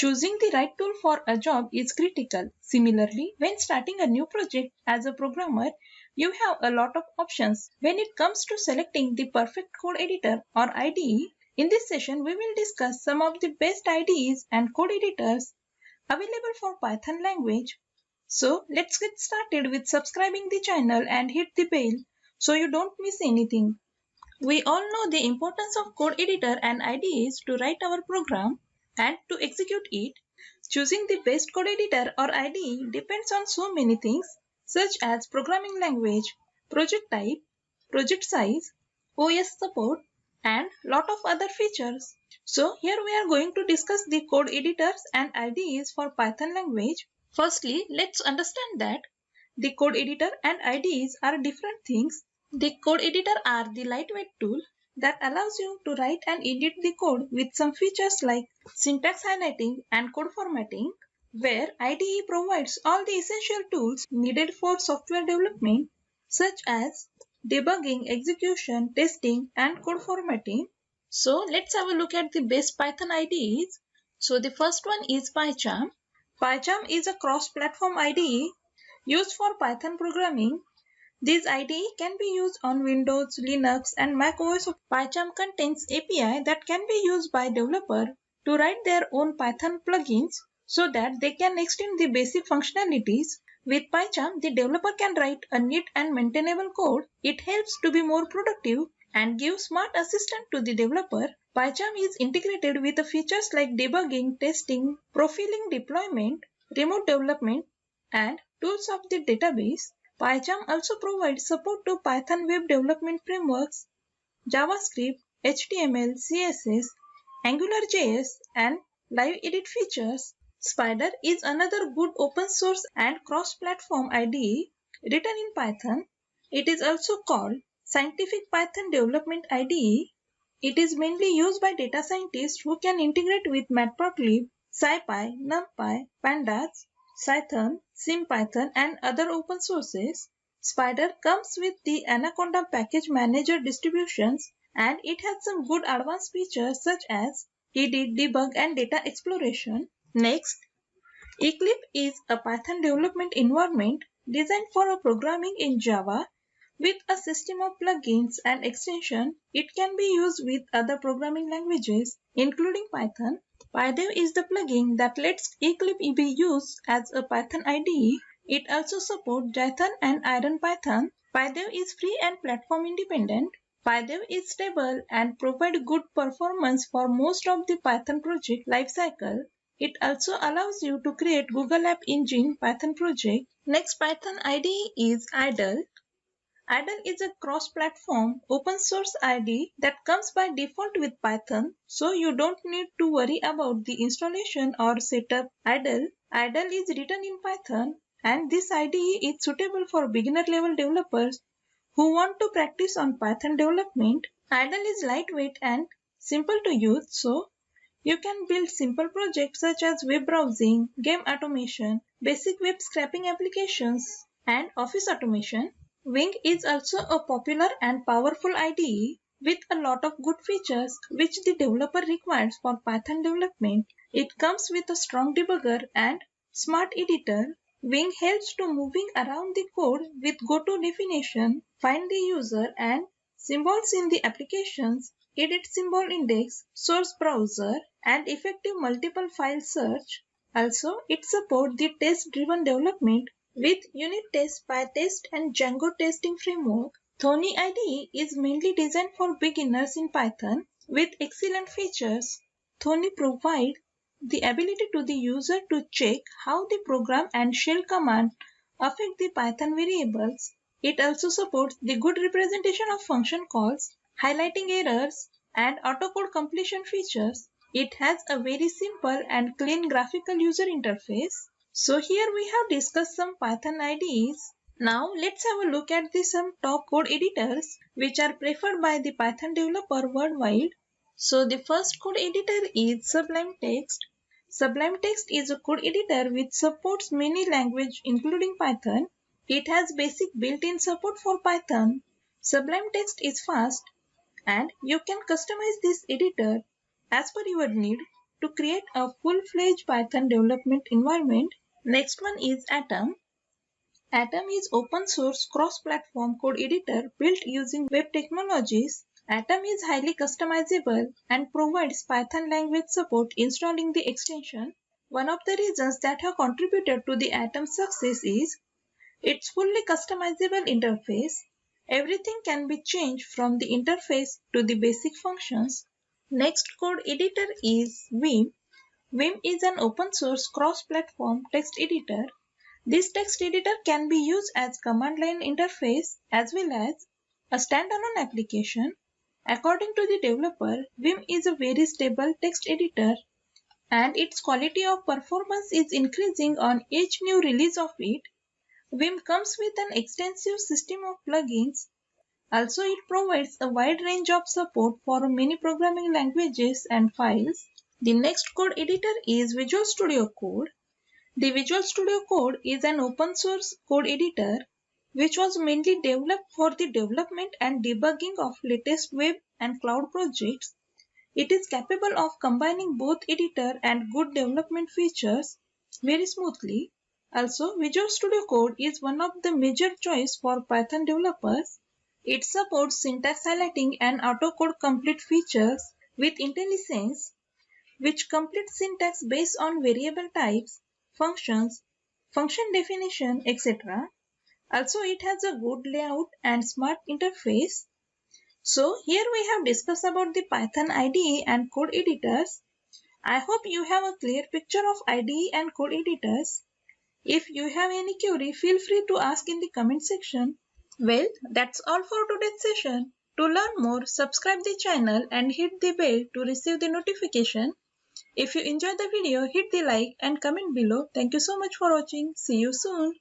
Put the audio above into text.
Choosing the right tool for a job is critical. Similarly, when starting a new project as a programmer, you have a lot of options. When it comes to selecting the perfect code editor or IDE, in this session we will discuss some of the best IDEs and code editors available for Python language. So let's get started with subscribing the channel and hit the bell so you don't miss anything. We all know the importance of code editor and IDEs to write our program and to execute it. Choosing the best code editor or IDE depends on so many things such as programming language, project type, project size, OS support, and lot of other features. So here we are going to discuss the code editors and IDEs for Python language. Firstly, let's understand that the code editor and IDEs are different things. The code editor are the lightweight tool that allows you to write and edit the code with some features like syntax highlighting and code formatting, where IDE provides all the essential tools needed for software development such as debugging, execution, testing, and code formatting. So let's have a look at the best Python IDEs. So the first one is PyCharm. PyCharm is a cross-platform IDE used for Python programming. This IDE can be used on Windows, Linux, and Mac OS. PyCharm contains API that can be used by developers to write their own Python plugins so that they can extend the basic functionalities. With PyCharm, the developer can write a neat and maintainable code. It helps to be more productive and gives smart assistance to the developer. PyCharm is integrated with the features like debugging, testing, profiling deployment, remote development, and tools of the database. PyCharm also provides support to Python web development frameworks, JavaScript, HTML, CSS, AngularJS, and live edit features. Spyder is another good open source and cross-platform IDE written in Python. It is also called Scientific Python Development IDE. It is mainly used by data scientists who can integrate with Matplotlib, SciPy, NumPy, Pandas, Cython, CimpYthon, and other open sources. Spyder comes with the Anaconda package manager distributions, and it has some good advanced features such as edit, debug, and data exploration. Next, Eclipse is a Python development environment designed for programming in Java. With a system of plugins and extensions, it can be used with other programming languages, including Python. PyDev is the plugin that lets Eclipse be used as a Python IDE. It also supports Jython and IronPython. PyDev is free and platform independent. PyDev is stable and provides good performance for most of the Python project lifecycle. It also allows you to create Google App Engine Python project. Next Python IDE is IDLE. IDLE is a cross-platform open source IDE that comes by default with Python, so you don't need to worry about the installation or setup. IDLE is written in Python, and this IDE is suitable for beginner level developers who want to practice on Python development. IDLE is lightweight and simple to use, so you can build simple projects such as web browsing, game automation, basic web scraping applications, and office automation. Wing is also a popular and powerful IDE with a lot of good features which the developer requires for Python development. It comes with a strong debugger and smart editor. Wing helps to moving around the code with go-to definition, find the user and symbols in the applications, edit symbol index, source browser, and effective multiple file search. Also, it supports the test-driven development with unit test, PyTest, and Django testing framework. Thonny IDE is mainly designed for beginners in Python with excellent features. Thonny provides the ability to the user to check how the program and shell command affect the Python variables. It also supports the good representation of function calls, highlighting errors, and autocode completion features. It has a very simple and clean graphical user interface. So here we have discussed some Python IDEs. Now let's have a look at some top code editors which are preferred by the Python developer worldwide. So the first code editor is Sublime Text. Sublime Text is a code editor which supports many languages including Python. It has basic built-in support for Python. Sublime Text is fast and you can customize this editor as per your need. to create a full-fledged Python development environment. Next one is Atom. Atom is open source cross-platform code editor built using web technologies. Atom is highly customizable and provides Python language support installing the extension. One of the reasons that have contributed to the Atom success is its fully customizable interface. Everything can be changed from the interface to the basic functions. Next code editor is Vim. Vim is an open source cross-platform text editor. This text editor can be used as command line interface as well as a standalone application. According to the developer, Vim is a very stable text editor and its quality of performance is increasing on each new release of it. Vim comes with an extensive system of plugins. Also, it provides a wide range of support for many programming languages and files. The next code editor is Visual Studio Code. The Visual Studio Code is an open source code editor which was mainly developed for the development and debugging of latest web and cloud projects. It is capable of combining both editor and good development features very smoothly. Also, Visual Studio Code is one of the major choice for Python developers. It supports syntax highlighting and autocode complete features with IntelliSense, which completes syntax based on variable types, functions, function definition, etc. Also, it has a good layout and smart interface. So, here we have discussed about the Python IDE and code editors. I hope you have a clear picture of IDE and code editors. If you have any query, feel free to ask in the comment section. Well, that's all for today's session. To learn more, subscribe the channel and hit the bell to receive the notification. If you enjoyed the video, hit the like and comment below. Thank you so much for watching. See you soon.